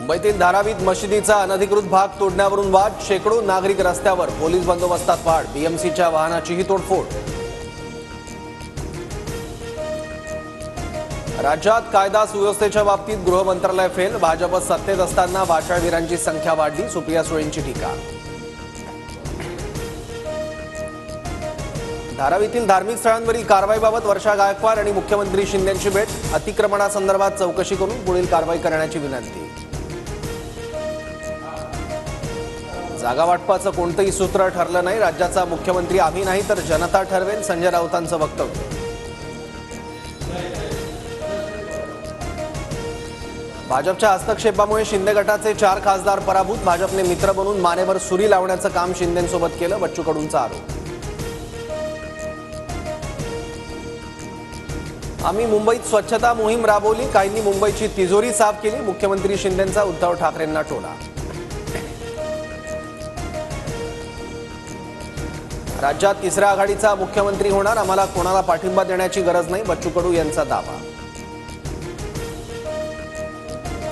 मुंबईतील धारावीत मशिदीचा अनधिकृत भाग तोडण्यावरून वाद, शेकडो नागरिक रस्त्यावर, पोलीस बंदोबस्तात वाढ, बीएमसीच्या वाहनाचीही तोडफोड. राज्यात कायदा सुव्यवस्थेच्या बाबतीत गृह मंत्रालय फेल, भाजप सत्तेत असताना वाचाळवीरांची संख्या वाढली, सुप्रिया सुळेंची टीका. धारावीतील धार्मिक स्थळांवरील कारवाईबाबत वर्षा गायकवाड आणि मुख्यमंत्री शिंदेंची भेट, अतिक्रमणासंदर्भात चौकशी करून पुढील कारवाई करण्याची विनंती. जागा वाटपाचं कोणतंही सूत्र ठरलं नाही, राज्याचा मुख्यमंत्री आम्ही नाही तर जनता ठरवेल, संजय राऊतांचं वक्तव्य. भाजपच्या हस्तक्षेपामुळे शिंदे गटाचे 4 खासदार पराभूत, भाजपने मित्र बनून मानेवर सुरी लावण्याचं काम शिंदेंसोबत केलं, बच्चू कडूंचा आरोप. आम्ही मुंबईत स्वच्छता मोहीम राबवली, काहींनी मुंबईची तिजोरी साफ केली, मुख्यमंत्री शिंदेंचा उद्धव ठाकरेंना टोला. राज्यात तिसऱ्या आघाडीचा मुख्यमंत्री होणार, आम्हाला कोणाला पाठिंबा देण्याची गरज नाही, बच्चू कडू यांचा दावा.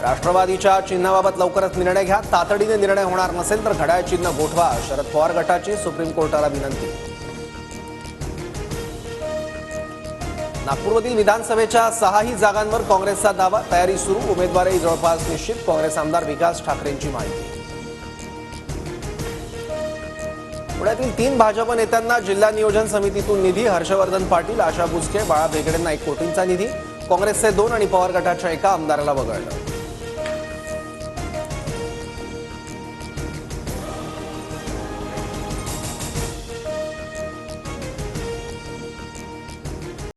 राष्ट्रवादीच्या चिन्हाबाबत लवकरच निर्णय घ्या, तातडीने निर्णय होणार नसेल तर घड्याळ चिन्ह गोठवा, शरद पवार गटाची सुप्रीम कोर्टाला विनंती. नागपूरमधील विधानसभेच्या 6ही जागांवर काँग्रेसचा दावा, तयारी सुरू, उमेदवारही जवळपास निश्चित, काँग्रेस आमदार विकास ठाकरेंची माहिती. पुण्यातील 3 भाजप नेत्यांना जिल्हा नियोजन समितीतून निधी, हर्षवर्धन पाटील, आशा बुचके, बाळा भेगडेंना 1 कोटींचा निधी, काँग्रेसचे 2 आणि पवार गटाच्या 1 आमदाराला वगळलं.